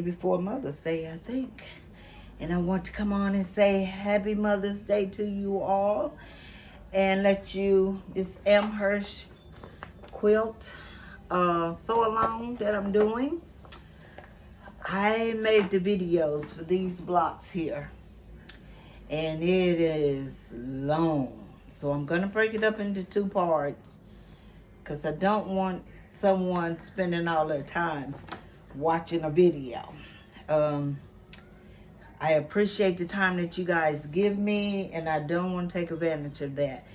before Mother's Day, I think. And I want to come on and say Happy Mother's Day to you all. And let you, this Amherst quilt sew along that I'm doing. I made the videos for these blocks here. And it is long. So I'm going to break it up into 2 parts. Because I don't want someone spending all their time watching a video. I appreciate the time that you guys give me, and I don't want to take advantage of that.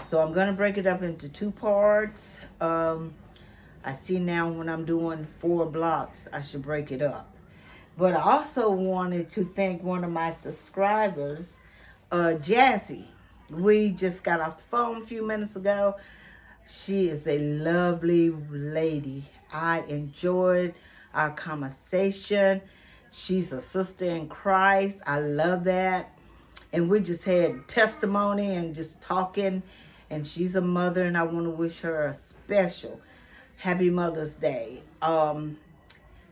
So I'm going to break it up into 2 parts. I see now when I'm doing 4 blocks, I should break it up. But I also wanted to thank one of my subscribers, Jazzy. We just got off the phone a few minutes ago. She is a lovely lady. I enjoyed our conversation. She's a sister in Christ. I love that. And we just had testimony and just talking. And she's a mother, and I want to wish her a special Happy Mother's Day.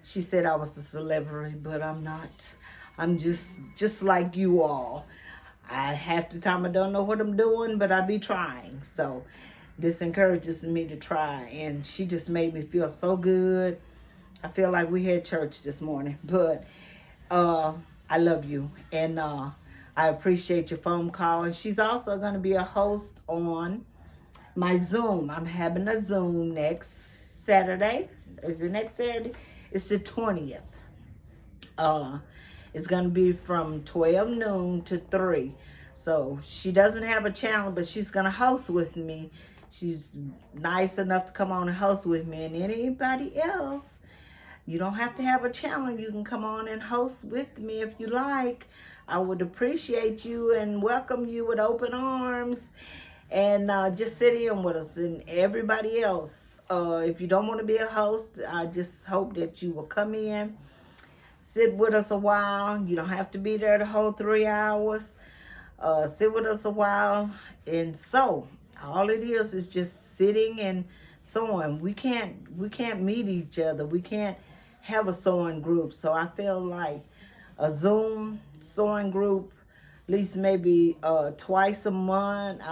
She said I was a celebrity, but I'm not. I'm just like you all. Half the time I don't know what I'm doing, but I be trying. So this encourages me to try. And she just made me feel so good. I feel like we had church this morning. But I love you. And I appreciate your phone call. And she's also going to be a host on my Zoom. I'm having a Zoom next Saturday. Is it next Saturday? It's the 20th. It's going to be from 12 noon to 3. So she doesn't have a channel, but she's going to host with me. She's nice enough to come on and host with me. And anybody else, you don't have to have a channel. You can come on and host with me if you like. I would appreciate you and welcome you with open arms. And just sit in with us and everybody else. If you don't want to be a host, I just hope that you will come in, sit with us a while. You don't have to be there the whole 3 hours. Sit with us a while and sew. All it is just sitting and sewing. We can't meet each other. We can't have a sewing group. So I feel like a Zoom sewing group, at least maybe twice a month.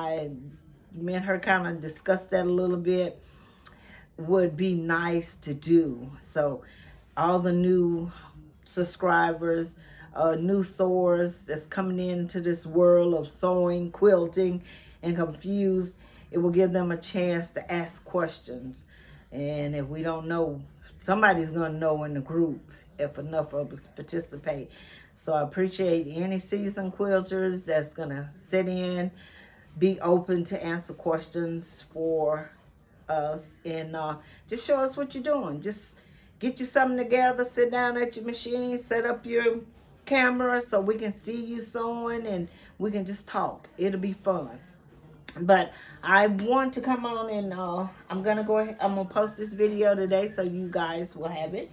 Me and her kind of discussed that a little bit, would be nice to do. So all the new subscribers, new sewers that's coming into this world of sewing, quilting, and confused, it will give them a chance to ask questions. And if we don't know, somebody's going to know in the group if enough of us participate. So I appreciate any seasoned quilters that's going to sit in, be open to answer questions for us, and just show us what you're doing. Just get you something together, sit down at your machine, set up your camera so we can see you sewing and we can just talk. It'll be fun. But I want to come on and I'm gonna post this video today so you guys will have it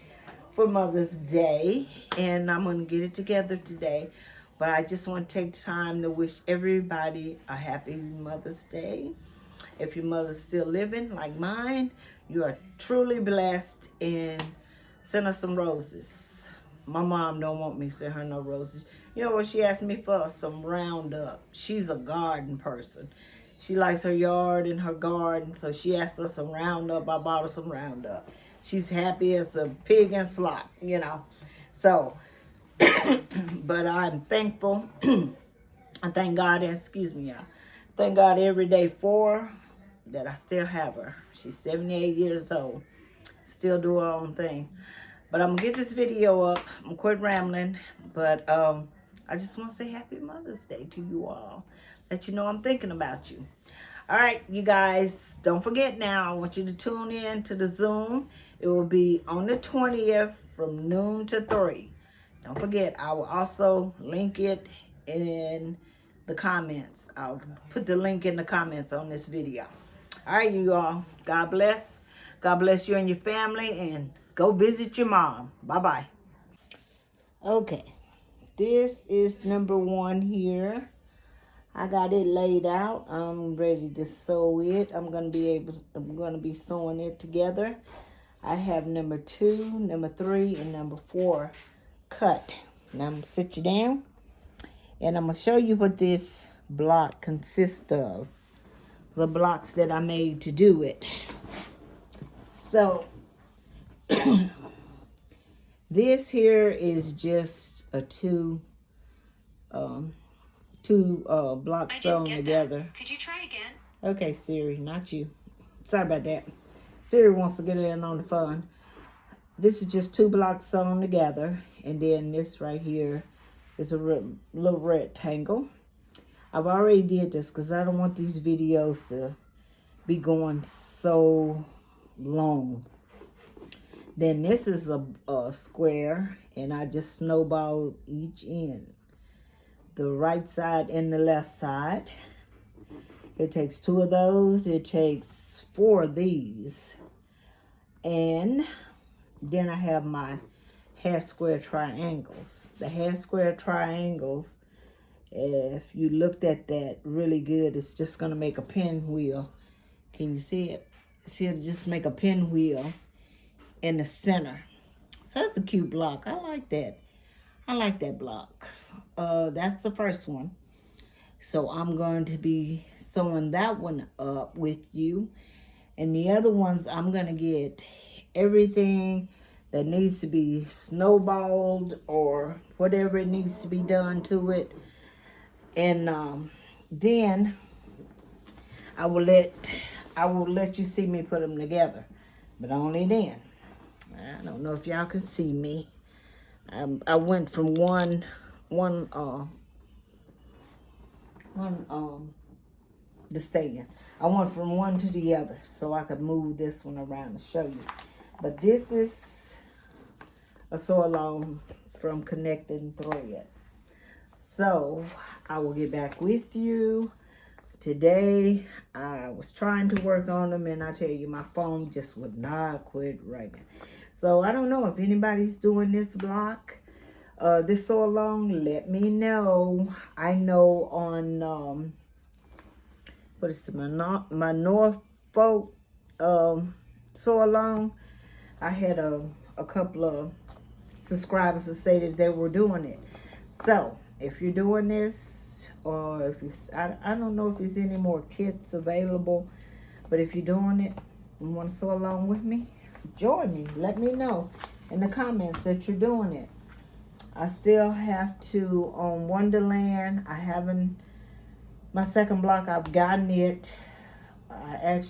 for Mother's Day, and I'm gonna get it together today. But I just want to take time to wish everybody a happy Mother's Day. If your mother's still living like mine, you are truly blessed, and send her some roses. My mom don't want me to send her no roses. You know what she asked me for? Some Roundup. She's a garden person. She likes her yard and her garden, so she asked us some Roundup. I bought her some Roundup. She's happy as a pig in slop, you know. So, but I'm thankful. I thank God, excuse me, y'all. Thank God every day for her, that I still have her. She's 78 years old. Still do her own thing. But I'm going to get this video up. I'm going to quit rambling. But I just want to say Happy Mother's Day to you all. Let you know I'm thinking about you. All right, you guys, don't forget now. I want you to tune in to the Zoom. It will be on the 20th from noon to 3. Don't forget, I will also link it in the comments. I'll put the link in the comments on this video. All right, you all. God bless. God bless you and your family, and go visit your mom. Bye-bye. Okay, this is number 1 here. I got it laid out. I'm ready to sew it. I'm gonna be sewing it together. I have number 2, number 3, and number 4 cut. Now I'm gonna sit you down and I'm gonna show you what this block consists of. The blocks that I made to do it. So this here is just a two blocks sewn together. Could you try again? Okay, Siri, not you. Sorry about that. Siri wants to get in on the fun. This is just 2 blocks sewn together, and then this right here is a little rectangle. I've already did this because I don't want these videos to be going so long. Then this is a square, and I just snowballed each end. The right side and the left side. It takes 2 of those. It takes 4 of these. And then I have my half square triangles. The half square triangles, if you looked at that really good, it's just going to make a pinwheel. Can you see it? See, it'll just make a pinwheel in the center. So that's a cute block. I like that. I like that block. That's the first one. So I'm going to be sewing that one up with you. And the other ones, I'm going to get everything that needs to be snowballed or whatever it needs to be done to it. And then I will let you see me put them together. But only then. I don't know if y'all can see me. I went from one the stand. I went from one to the other so I could move this one around to show you. But this is a sew along from Connecting Thread. So I will get back with you. Today I was trying to work on them, and I tell you, my phone just would not quit ringing. So I don't know if anybody's doing this block, this sew along. Let me know. I know on what is my Norfolk sew along. I had a couple of subscribers to say that they were doing it. So if you're doing this, or if you, I don't know if there's any more kits available, but if you're doing it and want to sew along with me, join me. Let me know in the comments that you're doing it. I still have to, on Wonderland, I haven't, my second block, I've gotten it. I've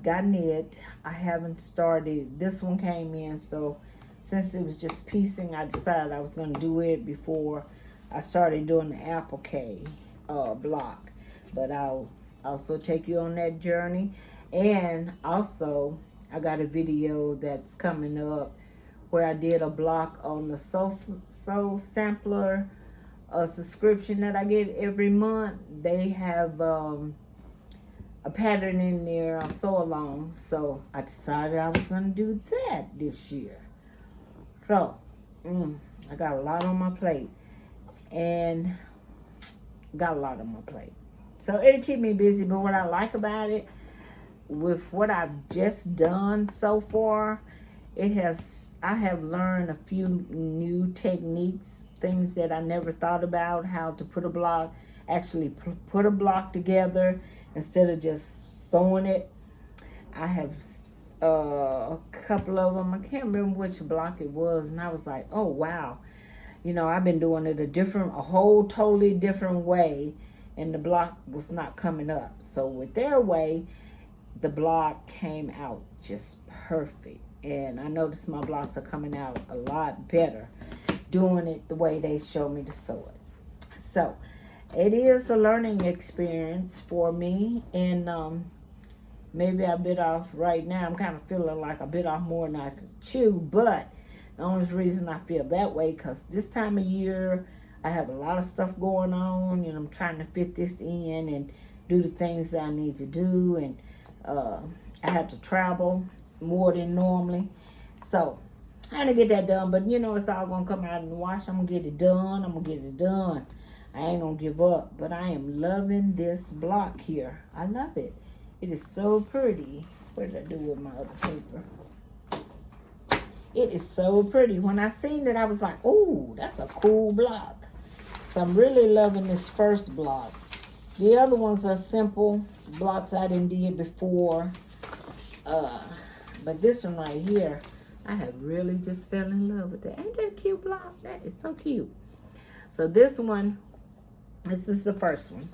gotten it. I haven't started. This one came in, so since it was just piecing, I decided I was going to do it before I started doing the applique block. But I'll also take you on that journey. And also, I got a video that's coming up where I did a block on the Soul Sampler subscription that I get every month. They have a pattern in there, a sew along. So I decided I was going to do that this year. So, I got a lot on my plate. And got a lot on my plate. So it'll keep me busy. But what I like about it, with what I've just done so far, I have learned a few new techniques, things that I never thought about, how to put a block, actually put a block together instead of just sewing it. I have a couple of them. I can't remember which block it was, and I was like, oh wow. You know, I've been doing it a whole totally different way, and the block was not coming up. So with their way, the block came out just perfect. And I noticed my blocks are coming out a lot better doing it the way they show me to sew it. So it is a learning experience for me, and maybe I bit off right now. I'm kind of feeling like I bit off more than I could chew, but the only reason I feel that way because this time of year I have a lot of stuff going on, and I'm trying to fit this in and do the things that I need to do, and I have to travel more than normally. So I had to get that done, but you know, it's all gonna come out in the wash. I'm gonna get it done. I ain't gonna give up, but I am loving this block here. I love it. It is so pretty. What did I do with my other paper? It is so pretty. When I seen it, I was like, oh, that's a cool block. So I'm really loving this first block. The other ones are simple blocks I didn't did before. But this one right here, I have really just fell in love with it. Ain't that a cute block? That is so cute. So this one, this is the first one.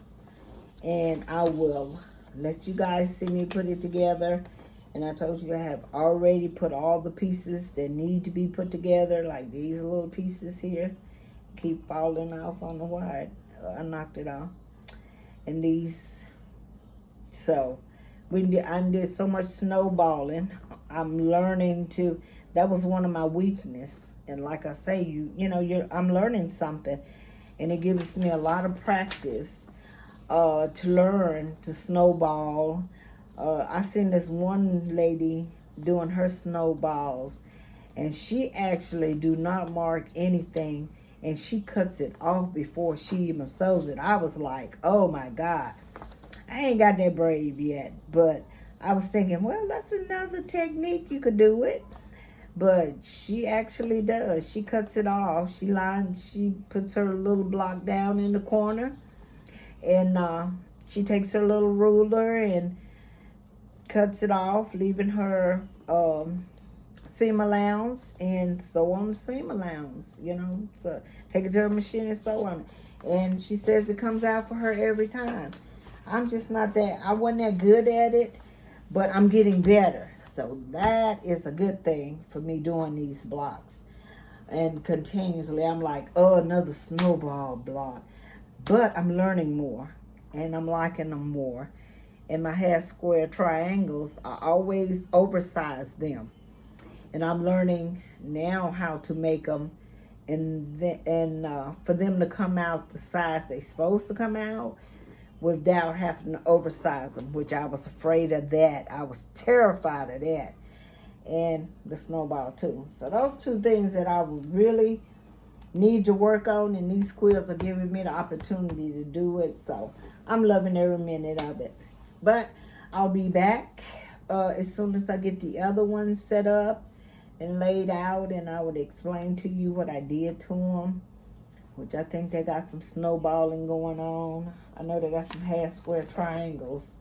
And I will let you guys see me put it together. And I told you I have already put all the pieces that need to be put together, like these little pieces here. Keep falling off on the wire. I knocked it off. And these, so I did so much snowballing. I'm learning to, that was one of my weakness. And like I say, I'm learning something. And it gives me a lot of practice to learn to snowball. I seen this one lady doing her snowballs, and she actually do not mark anything, and she cuts it off before she even sews it. I was like, oh my God, I ain't got that brave yet. But I was thinking, well, that's another technique, you could do it. But she actually does. She cuts it off. She puts her little block down in the corner, and she takes her little ruler and cuts it off, leaving her seam allowance, and sew on the seam allowance, So take it to her machine and sew on it. And she says it comes out for her every time. I'm just not that, I wasn't that good at it, but I'm getting better. So that is a good thing for me doing these blocks. And continuously, I'm like, oh, another snowball block. But I'm learning more, and I'm liking them more. And my half square triangles, I always oversize them. And I'm learning now how to make them and for them to come out the size they're supposed to come out without having to oversize them, which I was afraid of that. I was terrified of that. And the snowball too. So those two things that I would really need to work on, and these quilts are giving me the opportunity to do it. So I'm loving every minute of it. But I'll be back as soon as I get the other ones set up and laid out, and I would explain to you what I did to them, which I think they got some snowballing going on. I know they got some half square triangles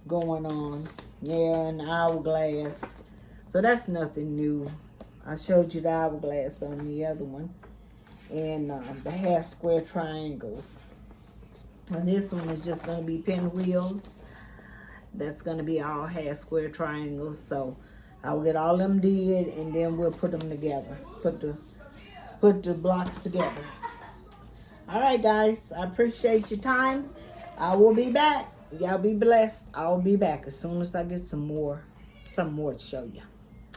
going on. Yeah, and hourglass. So that's nothing new. I showed you the hourglass on the other one. And the half square triangles. And this one is just going to be pinwheels. That's going to be all half square triangles. So I'll get all them did, and then we'll put them together. Put the blocks together. All right, guys. I appreciate your time. I will be back. Y'all be blessed. I'll be back as soon as I get something more to show you.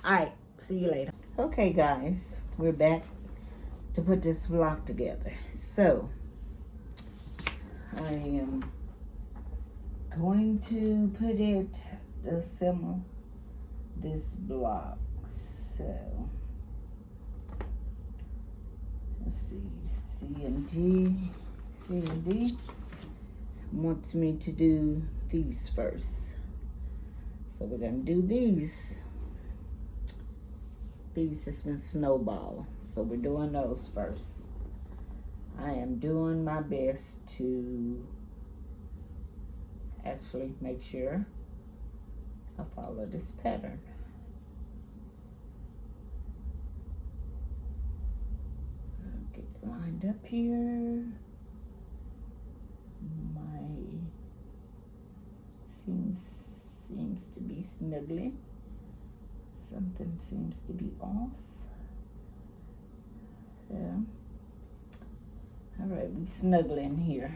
All right. See you later. Okay, guys. We're back to put this block together. So I am going to put it to assemble this block. So let's see, C and D wants me to do these first. So we're gonna do these. These has been snowball, so we're doing those first. I am doing my best to actually make sure I follow this pattern. I'll get it lined up here. My seems to be snuggling. Something seems to be off. Yeah. All right, we snuggling here.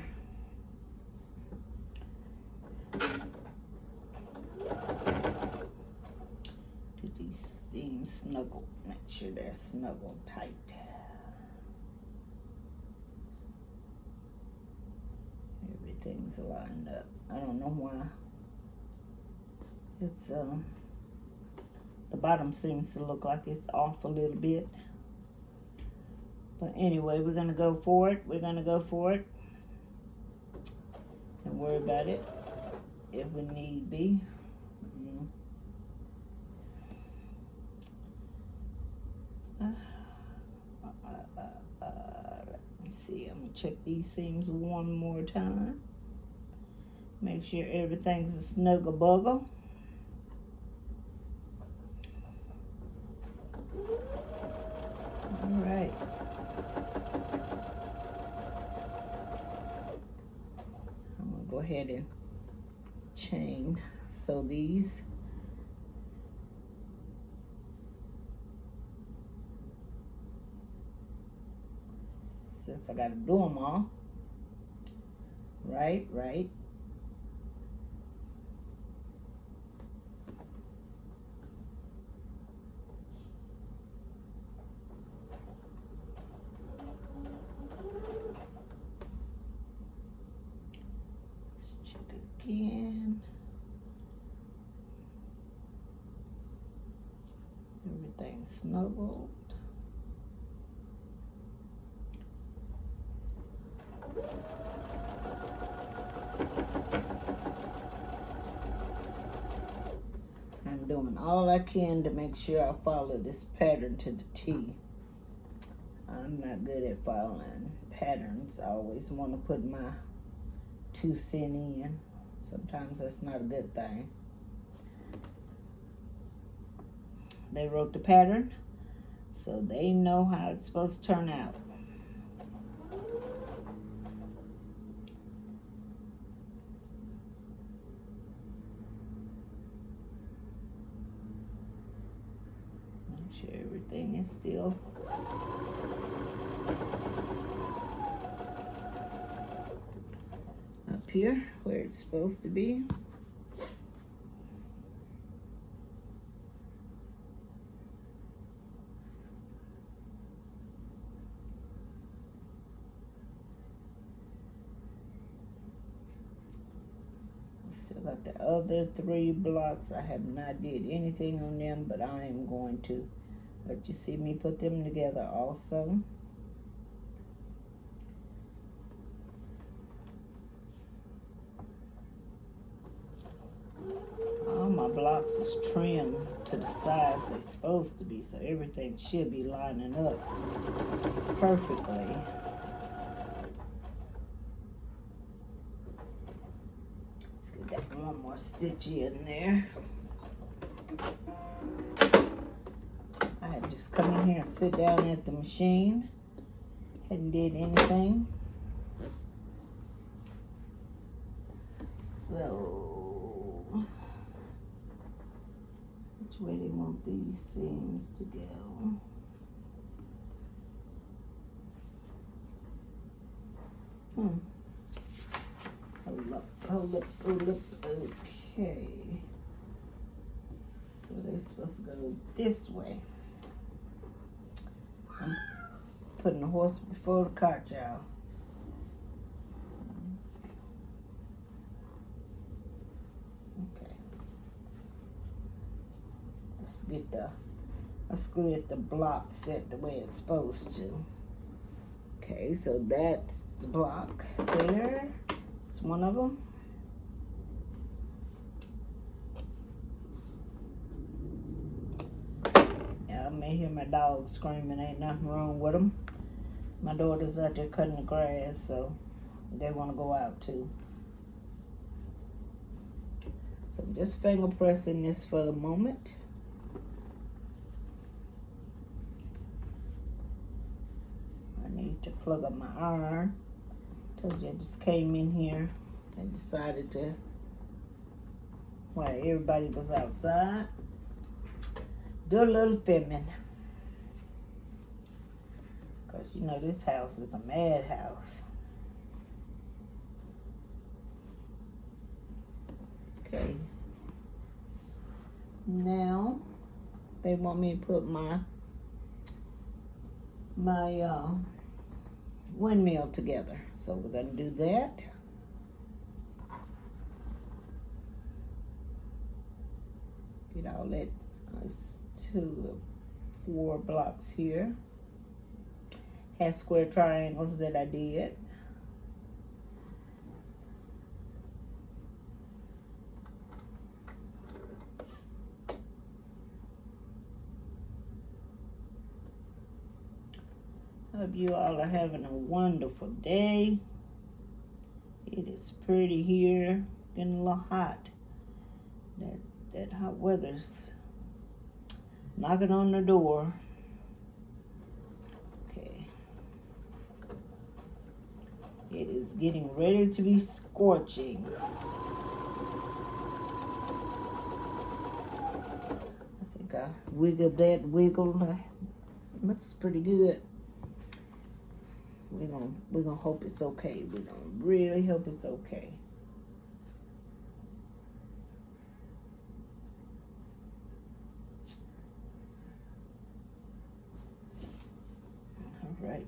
Get these seams snuggled. Make sure they're snuggled tight. Everything's lined up. I don't know why. It's the bottom seems to look like it's off a little bit. But anyway, we're gonna go for it. We're gonna go for it. Don't worry about it if we need be. check these seams one more time. Make sure everything's a snuggle buggle. All right. I'm gonna go ahead and chain sew these. Since I gotta do them all. Right. Let's check again. Everything's snuggled. I'm doing all I can to make sure I follow this pattern to the T. I'm not good at following patterns. I always want to put my 2 cents in. Sometimes that's not a good thing. They wrote the pattern, so they know how it's supposed to turn out. Make sure everything is still up here where it's supposed to be. Still got the other 3 blocks. I have not did anything on them, but I am going to let you see me put them together also. All my blocks is trimmed to the size they're supposed to be, so everything should be lining up perfectly. Let's get that one more stitch in there. I had just come in here and sit down at the machine. Hadn't did anything. So, which way they want these seams to go? Hold up. Okay. So they're supposed to go this way. I'm putting the horse before the cart, y'all. Okay. Let's get the block set the way it's supposed to. Okay, so that's the block there. It's one of them. Yeah, I may hear my dog screaming. Ain't nothing wrong with them. My daughter's out there cutting the grass, so they want to go out too. So I'm just finger pressing this for the moment. I need to plug up my iron. Told you I just came in here and decided to, while everybody was outside, do a little filming. Because you know this house is a madhouse. Okay. Now they want me to put my windmill together. So we're gonna do that. Get all that 4 blocks here. Half square triangles that I did. Hope you all are having a wonderful day. It is pretty here. Getting a little hot. That hot weather's knocking on the door. Okay. It is getting ready to be scorching. I think I wiggled that wiggle. Looks pretty good. We're gonna hope it's okay. We're gonna really hope it's okay. All right.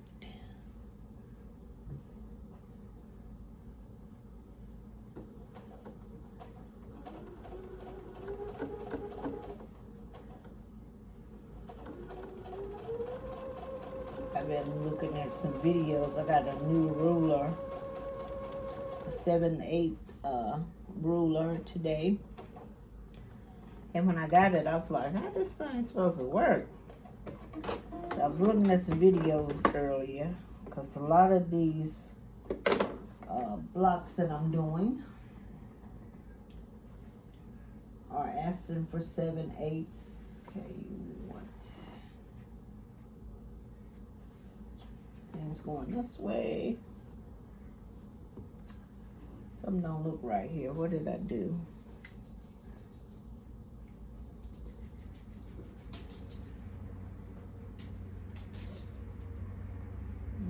I've been looking at some videos. I got a new ruler, a 7/8 ruler today. And when I got it, I was like, how this thing supposed to work? So I was looking at some videos earlier, because a lot of these blocks that I'm doing are asking for 7/8. Okay, what? Seems going this way. Something don't look right here. What did I do?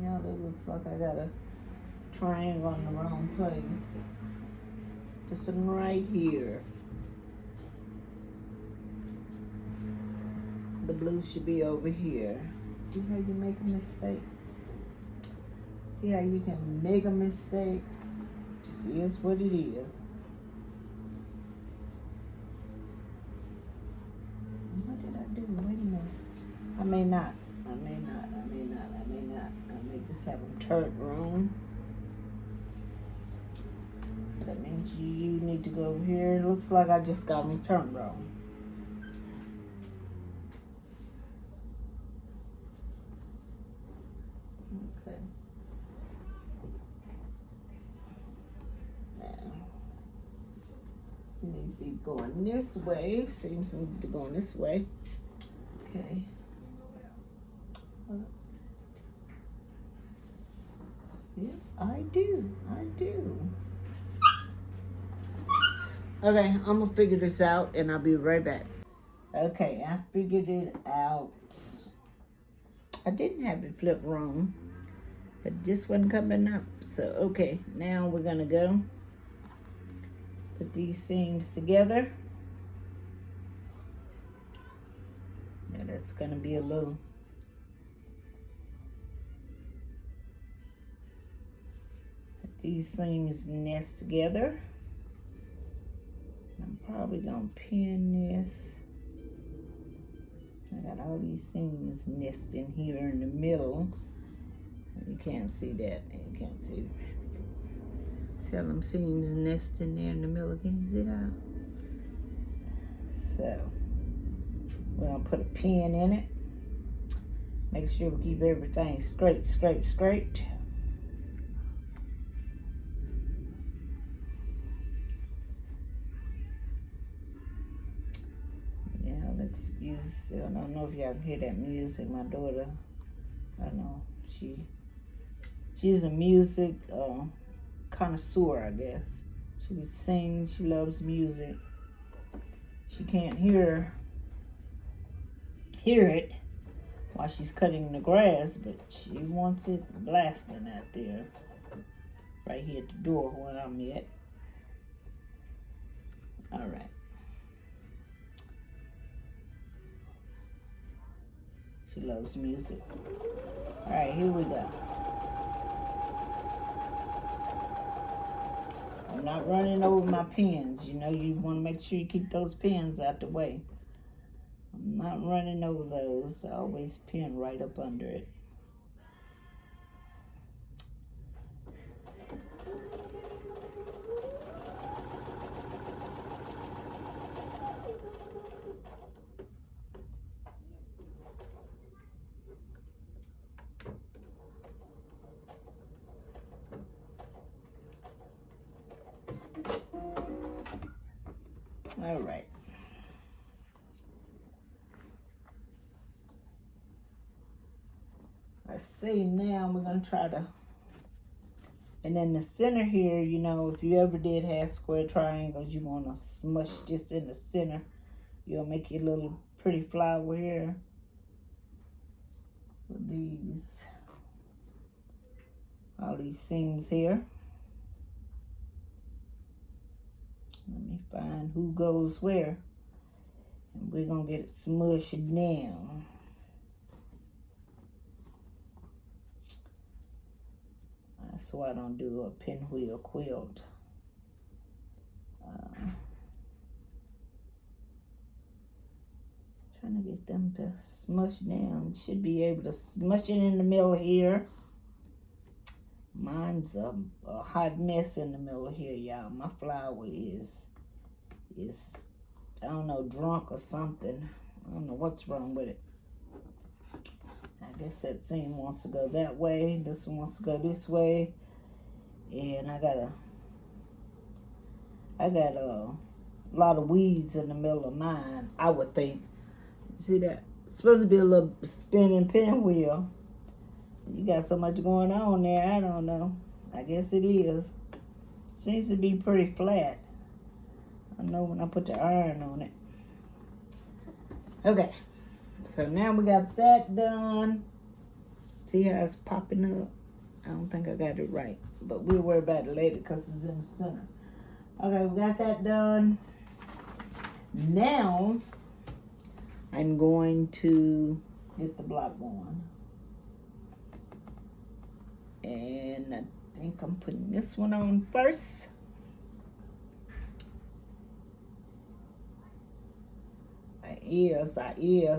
Yeah, it looks like I got a triangle in the wrong place. It's right here. The blue should be over here. See how you make a mistake? See how you can make a mistake? Just is what it is. What did I do? Wait a minute. I may not. I may just have them turned wrong. So that means you need to go over here. It looks like I just got them turned wrong. Okay. You need to be going this way. Seems to be going this way. Okay. Yes, I do. I do. Okay, I'm gonna figure this out and I'll be right back. Okay, I figured it out. I didn't have it flipped wrong, but this wasn't coming up. So, okay, now we're gonna go put these seams together. Now that's gonna be a little these seams nest together. I'm probably gonna pin this. I got all these seams nesting here in the middle. You can't see that. You can't see. See how them seams nesting there in the middle? Can you see that? So we're gonna put a pin in it. Make sure we keep everything straight, straight, straight. Excuse, I don't know if y'all can hear that music. My daughter, I know, she's a music connoisseur, I guess. She can sing, she loves music. She can't hear it while she's cutting the grass, but she wants it blasting out there, right here at the door where I'm at. All right. She loves music. All right, here we go. I'm not running over my pins. You know, you want to make sure you keep those pins out the way. I'm not running over those. I always pin right up under it. All right. Let's see, now we're going to try to, and then the center here, you know, if you ever did have square triangles, you want to smush this in the center. You'll make your little pretty flower here with these, all these seams here. Let me find who goes where. And we're going to get it smushed down. That's why I don't do a pinwheel quilt. Trying to get them to smush down. Should be able to smush it in the middle here. Mine's a hot mess in the middle here, y'all. My flower is I don't know, drunk or something. I don't know what's wrong with it. I guess that seam wants to go that way. This one wants to go this way. And I got a lot of weeds in the middle of mine, I would think. See that? It's supposed to be a little spinning pinwheel. You got so much going on there, I don't know. I guess it is. Seems to be pretty flat. I know when I put the iron on it. Okay. So now we got that done. See how it's popping up? I don't think I got it right. But we'll worry about it later because it's in the center. Okay, we got that done. Now, I'm going to get the block going. And I think I'm putting this one on first.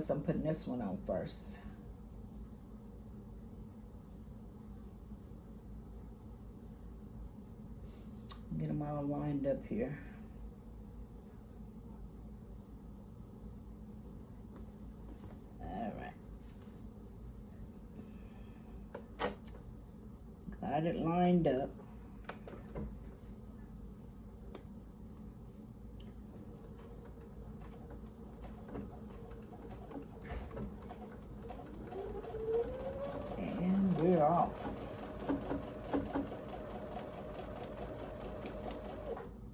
I'm putting this one on first. Get them all lined up here. All right. Got it lined up. And we're off.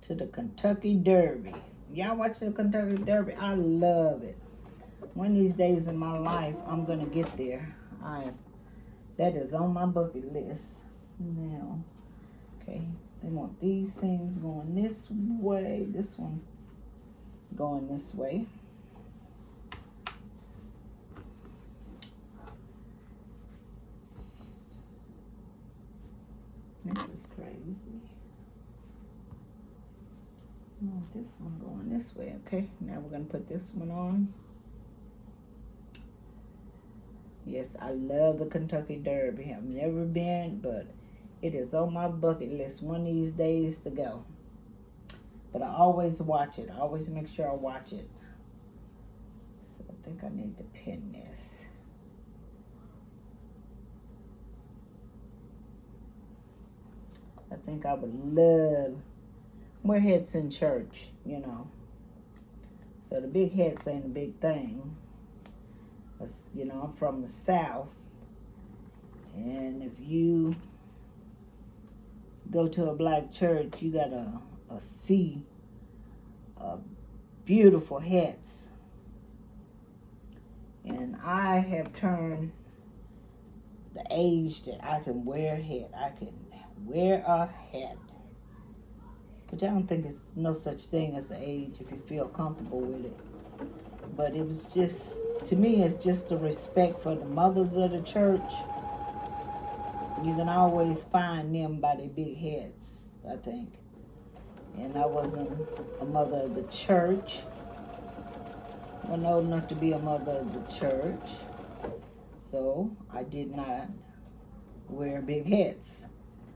To the Kentucky Derby. Y'all watch the Kentucky Derby? I love it. One of these days in my life, I'm gonna get there. That is on my bucket list. Now, okay, they want these things going this way. This one going this way. This is crazy. Oh, this one going this way. Okay, now we're gonna put this one on. Yes, I love the Kentucky Derby. I've never been, but it is on my bucket list one of these days to go. But I always watch it. I always make sure I watch it. So I think I need to pin this. I think I would love, wear hats in church, you know. So the big hats ain't a big thing. You know, I'm from the South. And if you go to a black church, you got to see beautiful hats. And I have turned the age that I can wear a hat. I can wear a hat. But I don't think it's no such thing as an age if you feel comfortable with it. But it was just, to me, it's just a respect for the mothers of the church. You can always find them by their big heads, I think. And I wasn't a mother of the church. I wasn't old enough to be a mother of the church. So I did not wear big hats.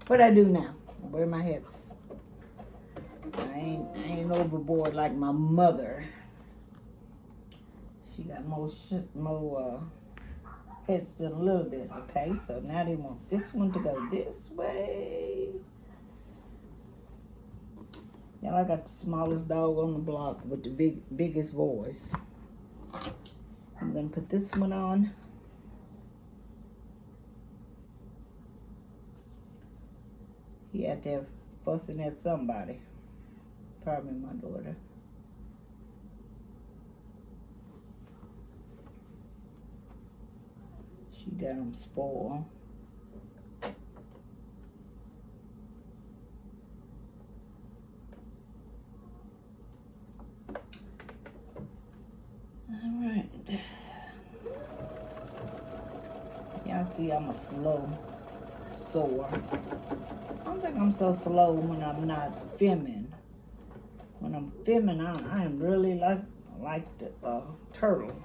But I do now. I wear my hats. I ain't overboard like my mother. She got more hats than a little bit. Okay, so now they want this one to go this way. Y'all, I got the smallest dog on the block with the biggest voice. I'm gonna put this one on. He out there fussing at somebody. Probably my daughter. She got him spoiled. Alright. Y'all see I'm a slow sewer. I don't think I'm so slow when I'm not filming. When I'm filming, I am really like the turtle.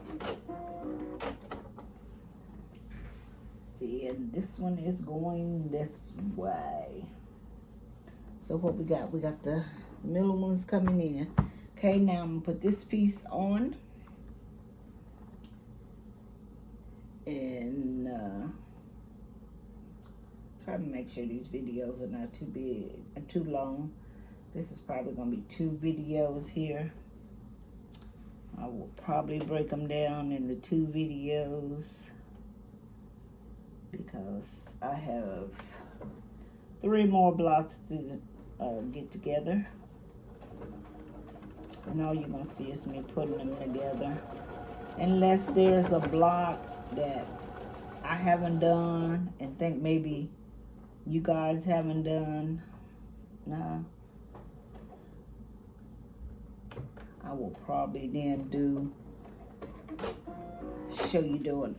See, and this one is going this way. So what we got? We got the middle ones coming in. Okay, now I'm gonna put this piece on. And try to make sure these videos are not too big and too long. This is probably gonna be 2 videos here. I will probably break them down into 2 videos because I have 3 more blocks to get together. And all you're gonna see is me putting them together. Unless there's a block that I haven't done and think maybe you guys haven't done. Nah. I will probably then show me doing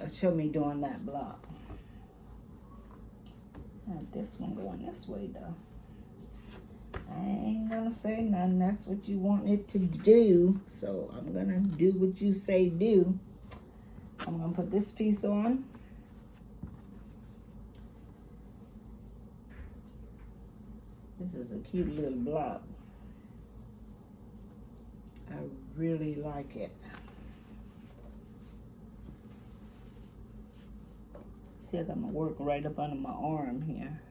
that block. This one going this way though. I ain't gonna say nothing. That's what you want it to do. So I'm gonna do what you say do. I'm gonna put this piece on. This is a cute little block. I really like it. See, I got my work right up under my arm here.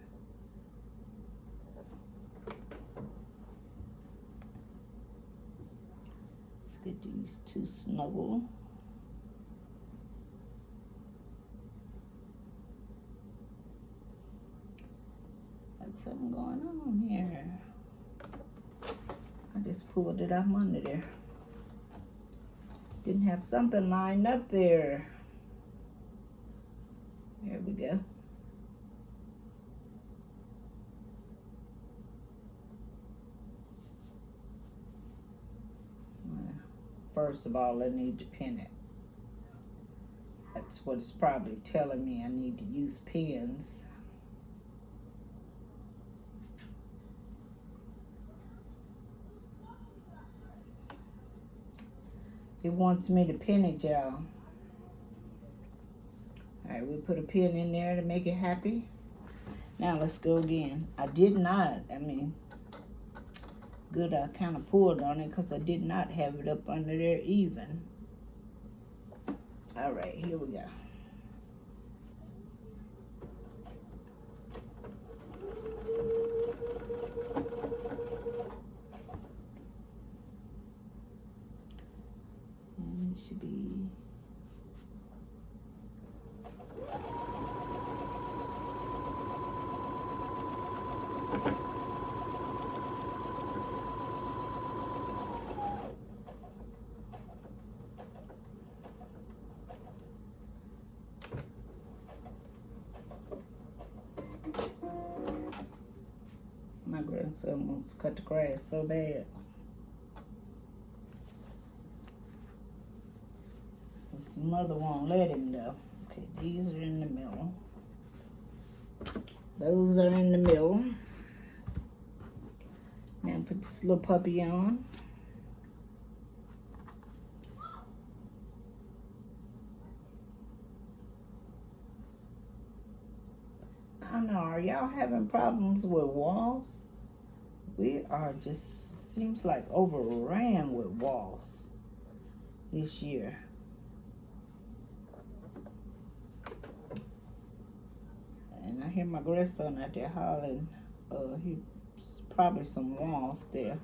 Let's get these 2 snuggle. Got something going on here. I just pulled it out from under there. Didn't have something lined up there. There we go. First of all, I need to pin it. That's what it's probably telling me. I need to use pins. It wants me to pin it, y'all. Alright, we put a pin in there to make it happy. Now let's go again. I kind of pulled on it because I did not have it up under there even. Alright, here we go. And it should be my grandson wants to cut the grass so bad. His mother won't let him though. Okay, these are in the middle. Those are in the middle. Now put this little puppy on. I don't know, are y'all having problems with walls? We are just, seems like overran with walls this year. And I hear my grandson out there hollering. He's probably some walls there.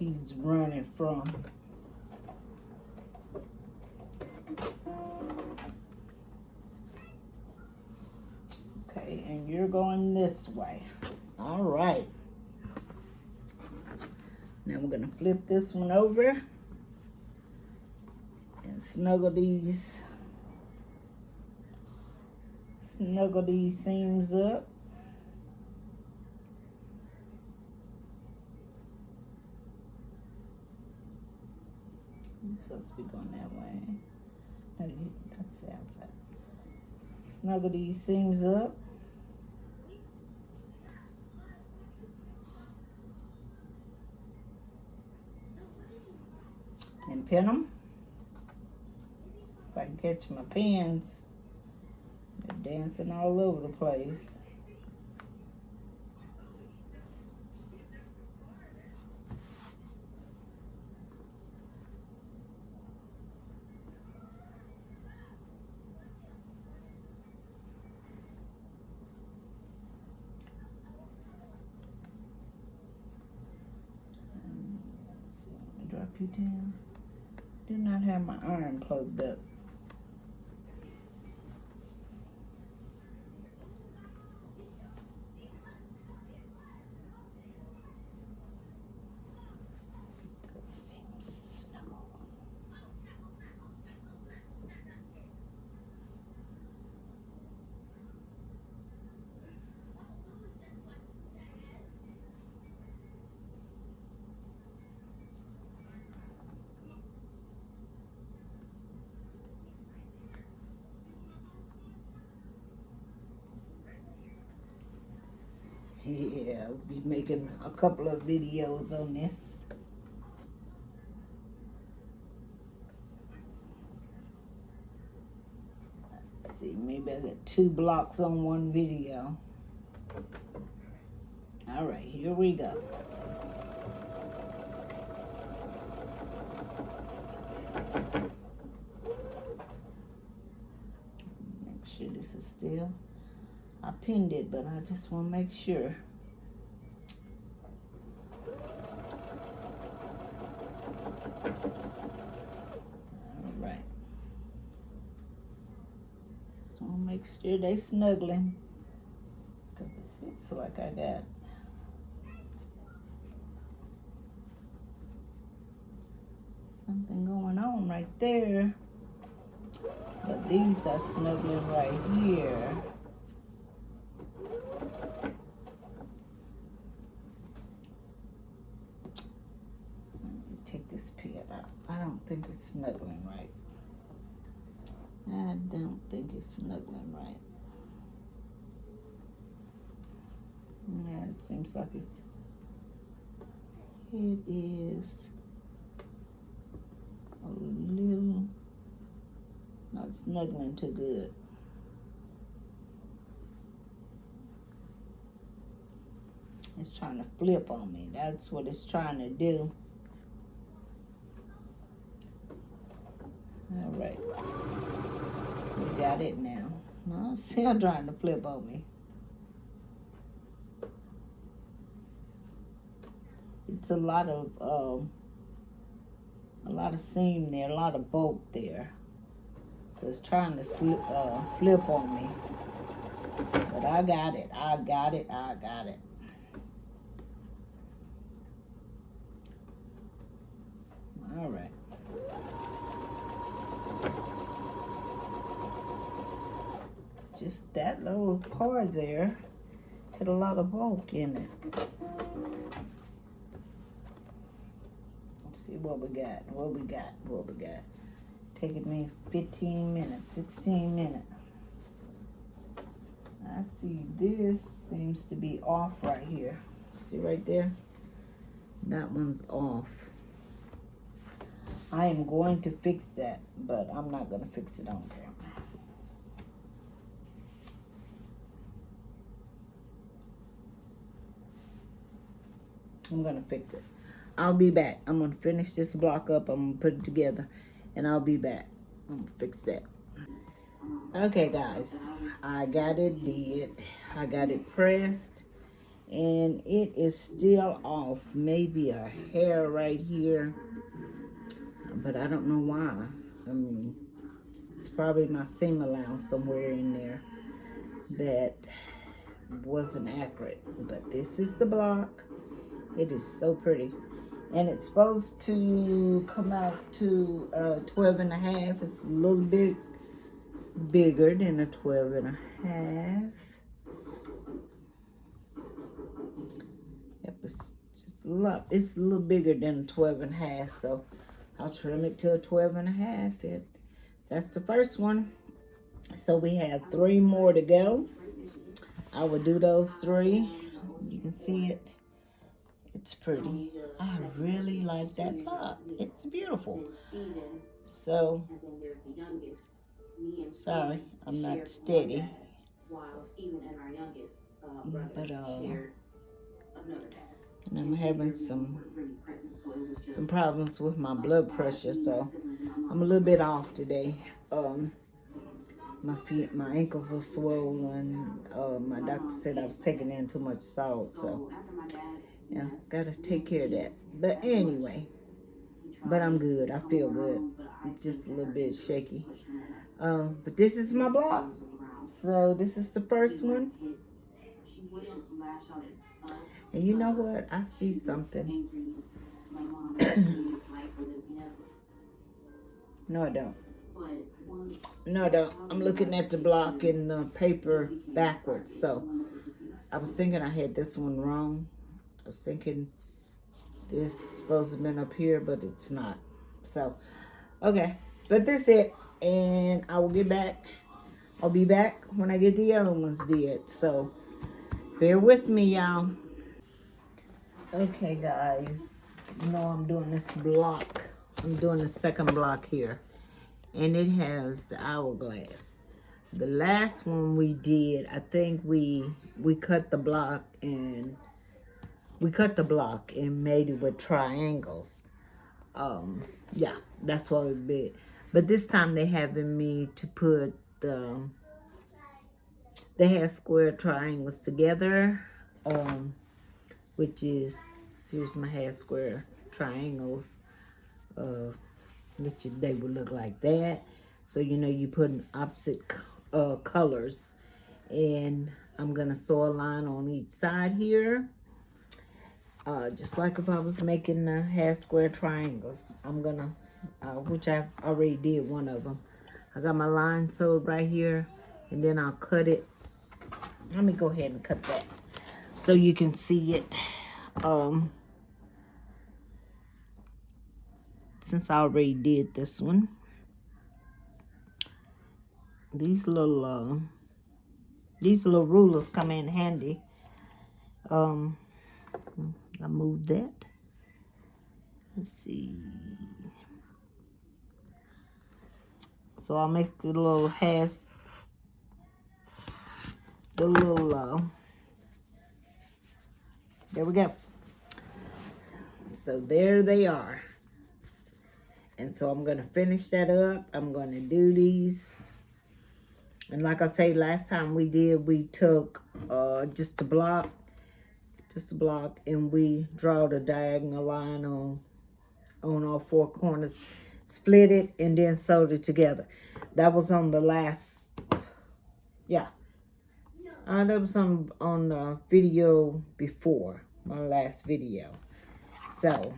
he's running from. Okay, and you're going this way. All right. Now we're gonna flip this one over and snuggle these seams up. You're supposed to be going that way. No, that's the outside. Snuggle these seams up. And pin them. If I can catch my pins, they're dancing all over the place. Let's see, let me drop you down. Do not have my iron plugged up. Yeah, I'll be making a couple of videos on this. Let's see, maybe I got 2 blocks on one video. All right, here we go. Make sure this is still. I pinned it, but I just want to make sure. All right. Just want to make sure they snuggling, because it seems like I got something going on right there. But these are snuggling right here. Take this pin out. I don't think it's snuggling right. I don't think it's snuggling right. Yeah, it seems like it is a little not snuggling too good. It's trying to flip on me. That's what it's trying to do. All right, we got it now. No, it's still trying to flip on me. It's a lot of seam there, a lot of bulk there. So it's trying to flip on me. But I got it. I got it. I got it. All right. Just that little part there had a lot of bulk in it. Let's see what we got. What we got. Taking me 15 minutes, 16 minutes. I see this seems to be off right here. See right there? That one's off. I am going to fix that, but I'm not going to fix it on camera. I'm going to fix it. I'll be back. I'm going to finish this block up. I'm going to put it together, and I'll be back. I'm going to fix that. Okay, guys. I got it did. I got it pressed, and it is still off. Maybe a hair right here, but I don't know why. I mean, it's probably my seam allowance somewhere in there that wasn't accurate. But this is the block. It is so pretty. And it's supposed to come out to 12 and a half. It's a little bit bigger than a 12 and a half. Yep, it's a little bigger than a 12 and a half, so I'll trim it to a 12 and a half. That's the first one. So we have 3 more to go. I will do those 3. You can see it. It's pretty. I really like that block. It's beautiful. So, sorry, I'm not steady. But and I'm having some problems with my blood pressure, so I'm a little bit off today. My ankles are swollen. My doctor said I was taking in too much salt, so yeah, gotta take care of that. But anyway, but I'm good. I feel good. I'm just a little bit shaky. But this is my block. So this is the first one. And you know what? I see something. No, I don't. No, I don't. I'm looking at the block in the paper backwards. So I was thinking I had this one wrong. I was thinking this is supposed to have been up here, but it's not. So, okay. But that's it. And I will get back. I'll be back when I get the other ones did. So, bear with me, y'all. Okay, guys. You know I'm doing this block. I'm doing the second block here. And it has the hourglass. The last one we did, I think we cut the block and made it with triangles. Yeah, that's what it did. But this time they having me to put they had square triangles together, which is, here's my half square triangles, which they would look like that. So, you know, you put in opposite colors. And I'm going to sew a line on each side here. Just like if I was making half square triangles. I'm going to, which I already did one of them. I got my line sewed right here. And then I'll cut it. Let me go ahead and cut that so you can see it. Since I already did this one. These little rulers come in handy. I moved that. Let's see. So I'll make the little hairs, the little, there we go. So there they are. And so I'm going to finish that up. I'm going to do these. And like I say, last time we took just a block, and we draw the diagonal line on all 4 corners, split it, and then sewed it together. That was on the last, yeah. That was on the video before, my last video. So,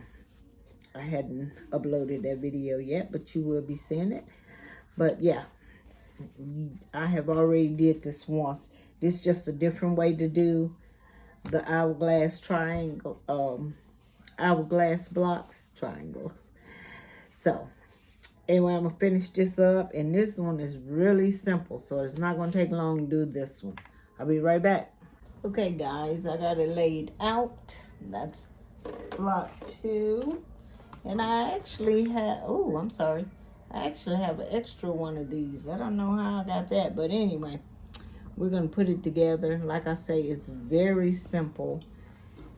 I hadn't uploaded that video yet, but you will be seeing it. But yeah, I have already did this once. This is just a different way to do the hourglass triangle, hourglass blocks, triangles. So, anyway, I'm going to finish this up. And this one is really simple, so it's not going to take long to do this one. I'll be right back. Okay, guys, I got it laid out. That's block 2. And I actually have, oh, I'm sorry. I actually have an extra one of these. I don't know how I got that, but anyway, we're going to put it together. Like I say, it's very simple.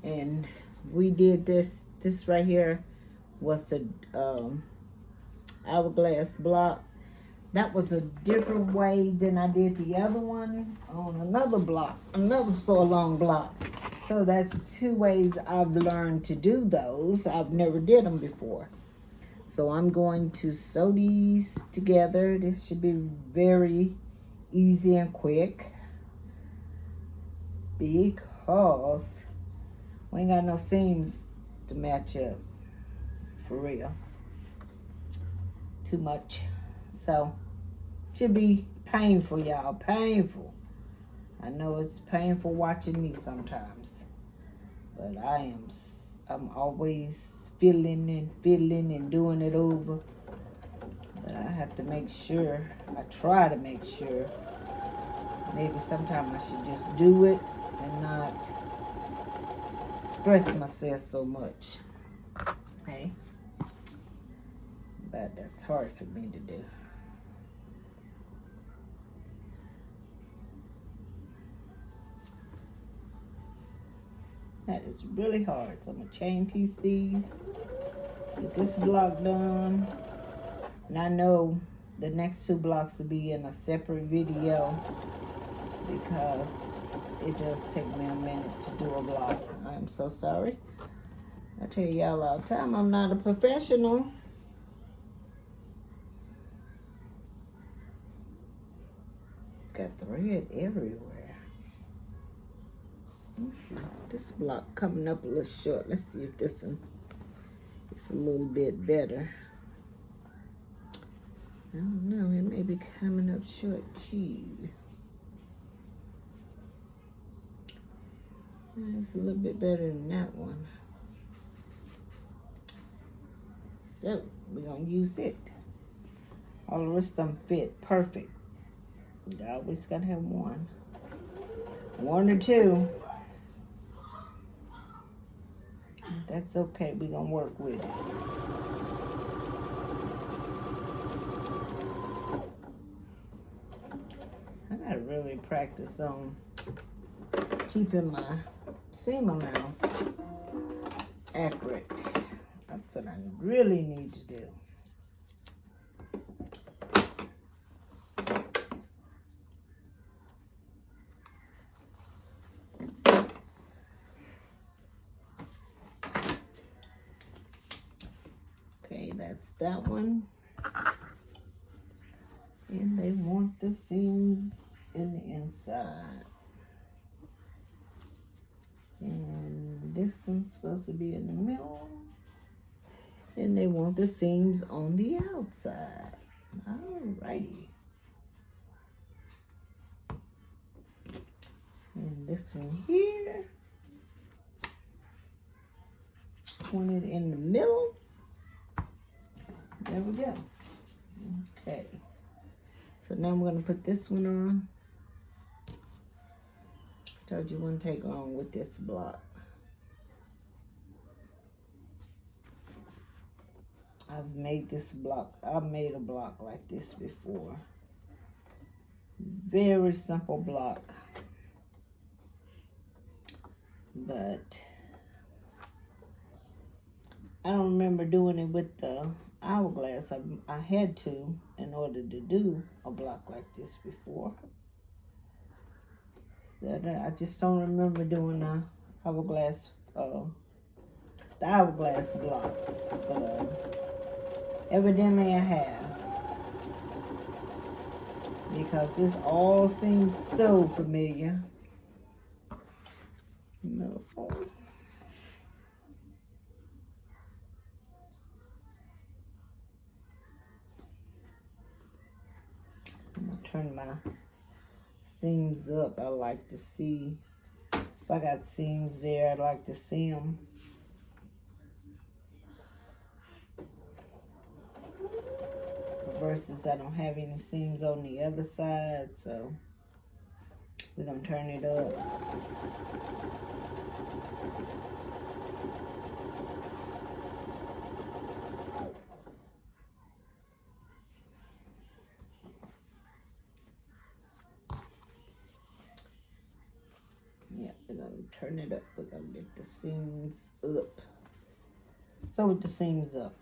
And we did this right here was the hourglass block. That was a different way than I did the other one on another block, another sew along block. So that's 2 ways I've learned to do those. I've never did them before. So I'm going to sew these together. This should be very easy and quick because we ain't got no seams to match up, for real. Too much. So should be painful, y'all. Painful. I know it's painful watching me sometimes, but I'm always feeling and doing it over. But I have to make sure, I try to make sure, maybe sometimes I should just do it and not stress myself so much. Okay? But that's hard for me to do. That is really hard. So I'm gonna chain piece these, get this block done. And I know the next 2 blocks will be in a separate video because it does take me a minute to do a block. I'm so sorry. I tell y'all all the time, I'm not a professional. Got thread everywhere. Let's see, this block coming up a little short. Let's see if this one is a little bit better. I don't know, it may be coming up short too. It's a little bit better than that one. So, we're gonna use it. All the rest of them fit perfect. You always gotta have one. 1 or 2. That's okay, we're gonna work with it. I gotta really practice on keeping my seam amounts accurate. That's what I really need to do. Okay, that's that one. And they want the seams in the inside. And this one's supposed to be in the middle. And they want the seams on the outside. Alrighty. And this one here. Want it in the middle. There we go. Okay. So now I'm going to put this one on. Told you it wouldn't take long with this block. I've made this block. I've made a block like this before. Very simple block. But I don't remember doing it with the hourglass. I had to in order to do a block like this before. I just don't remember doing the hourglass blocks. Evidently I have, because this all seems so familiar. No. I'm gonna turn my seams up. I like to see if I got seams there. I like to see them. Versus I don't have any seams on the other side, so we're gonna turn it up. Yeah, we're gonna turn it up. We're gonna get the seams up. So with the seams up.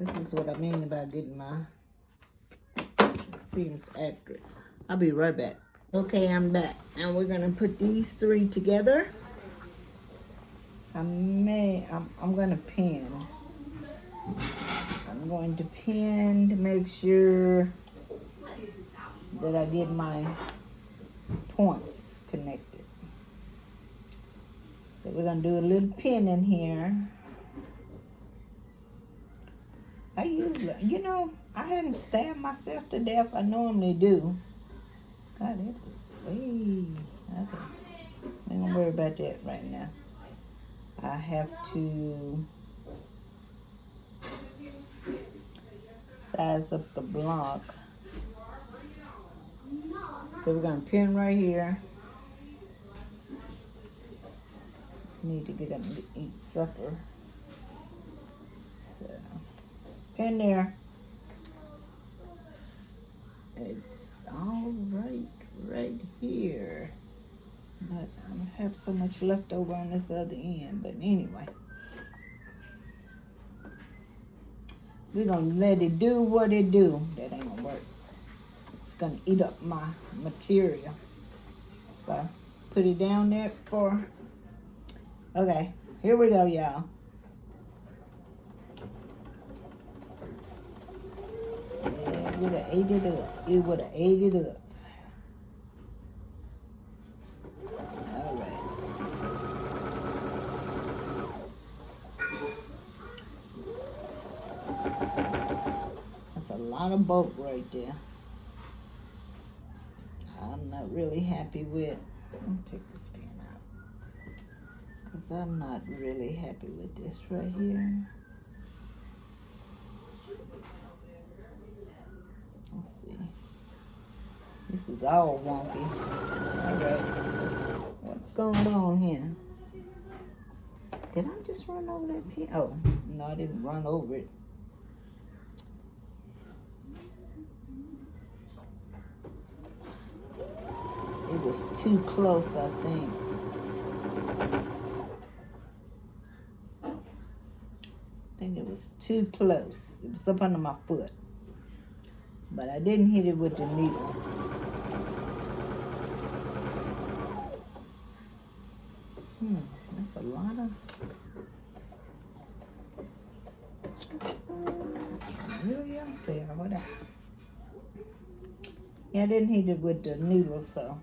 This is what I mean about getting my seams accurate. I'll be right back. Okay, I'm back. And we're gonna put these 3 together. I'm gonna pin. I'm going to pin to make sure that I get my points connected. So we're gonna do a little pin in here. I usually, I hadn't stabbed myself to death. I normally do. God, that was way, okay. I ain't gonna worry about that right now. I have to size up the block. So we're gonna pin right here. Need to get up and eat supper. So pin there. It's all right here. But I have so much left over on this other end. But anyway, we're gonna let it do what it do. That ain't gonna work. It's gonna eat up my material. So put it down there for. Okay, here we go, y'all. It would have ate it up. It would have ate it up. All right. That's a lot of bulk right there. I'm not really happy with. I'll take this pin out. Because I'm not really happy with this right here. Let's see. This is all wonky. Alright. What's going on here? Did I just run over that pin? Oh, no, I didn't run over it. It was too close, I think. It was too close. It was up under my foot. But I didn't hit it with the needle. That's a lot of... It's really up there. Whatever. Yeah, I didn't hit it with the needle, so...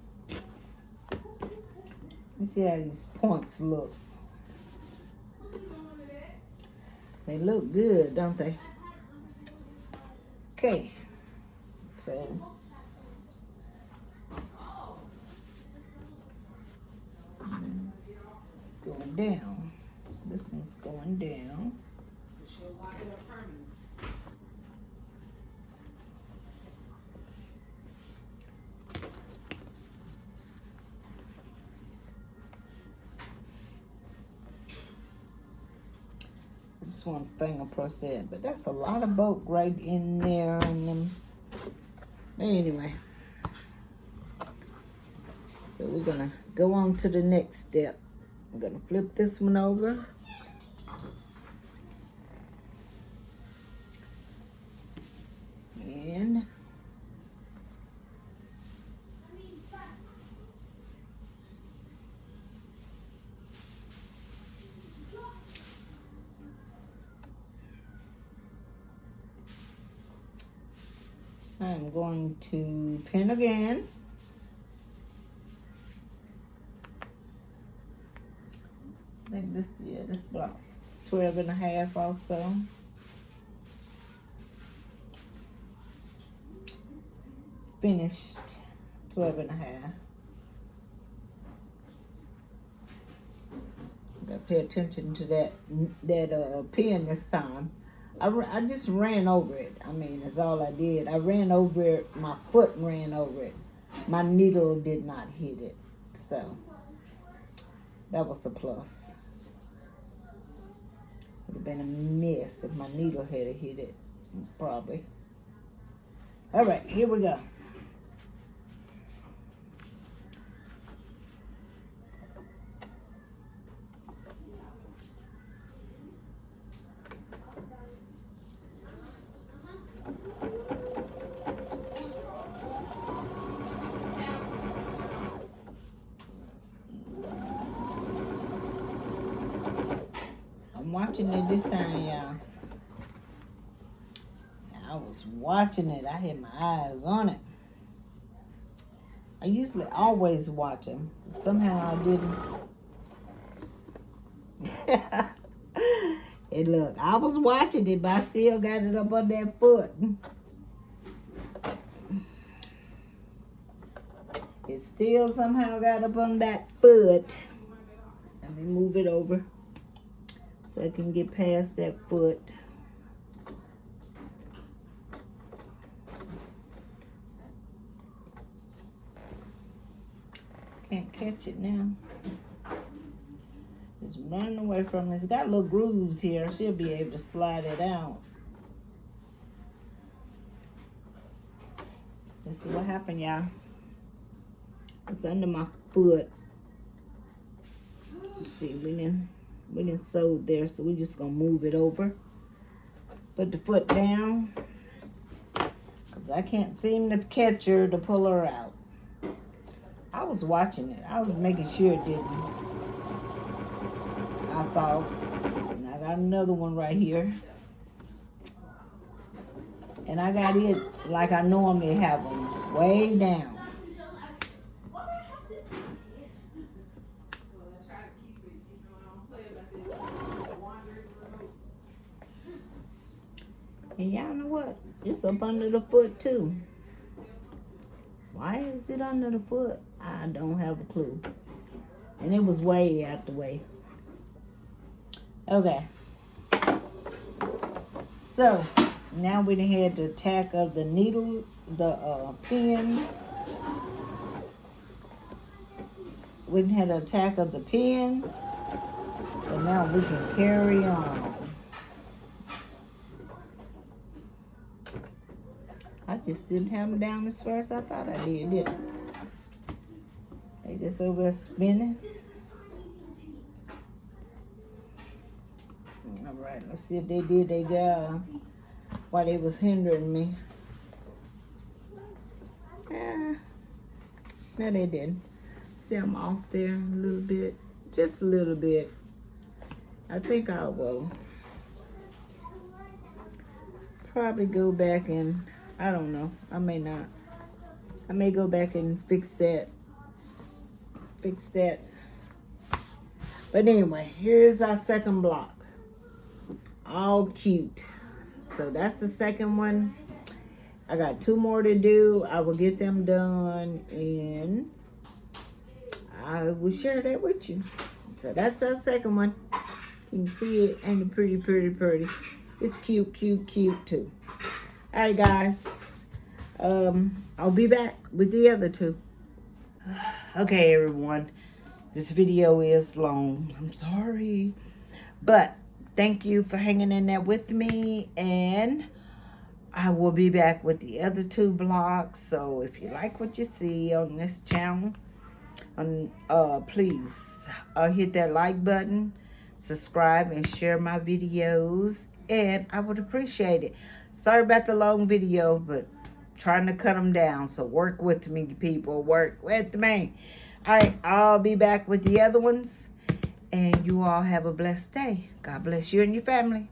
Let's see how these points look. They look good, don't they? Okay. So, going down. This one's going down. Just one finger press it, but that's a lot of bulk right in there. And then, anyway, so we're gonna go on to the next step. I'm gonna flip this one over. And I'm going to pin again. I think this block's 12 and a half also. Finished 12 and a half. Gotta pay attention to that pin this time. I just ran over it. I mean, that's all I did. I ran over it. My foot ran over it. My needle did not hit it. So, that was a plus. Would have been a mess if my needle had hit it. Probably. All right, here we go. watching it this time, y'all. I was watching it. I had my eyes on it. I usually always watch them. Somehow I didn't. And look, I was watching it, but I still got it up on that foot. It still somehow got up on that foot. Let me move it over so I can get past that foot. Can't catch it now. It's running away from me. It's got little grooves here. She'll be able to slide it out. Let's see what happened, y'all. It's under my foot. Let's see, we didn't sew there, so we're just gonna move it over. Put the foot down, cause I can't seem to catch her to pull her out. I was watching it. I was making sure it didn't. I thought, and I got another one right here. And I got it like I normally have them, way down. And y'all know what? It's up under the foot too. Why is it under the foot? I don't have a clue. And it was way out the way. Okay. So, now we done had the attack of the needles, the pins. We done had the attack of the pins. So now we can carry on. I just didn't have them down as far as I thought I did I? They just over there spinning. All right, let's see if they did their job while they was hindering me. No, they didn't. See, I'm off there a little bit, just a little bit. I think I will probably go back and, I don't know, I may not. I may go back and fix that. But anyway, here's our second block. All cute. So that's the second one. I got 2 more to do. I will get them done and I will share that with you. So that's our second one. You can see it, and it's pretty, pretty, pretty. It's cute, cute, cute too. All right, guys. I'll be back with the other 2. Okay, everyone. This video is long. I'm sorry. But thank you for hanging in there with me. And I will be back with the other 2 blocks. So if you like what you see on this channel, please hit that like button, subscribe, and share my videos. And I would appreciate it. Sorry about the long video, but trying to cut them down. So work with me, people. Work with me. All right, I'll be back with the other ones. And you all have a blessed day. God bless you and your family.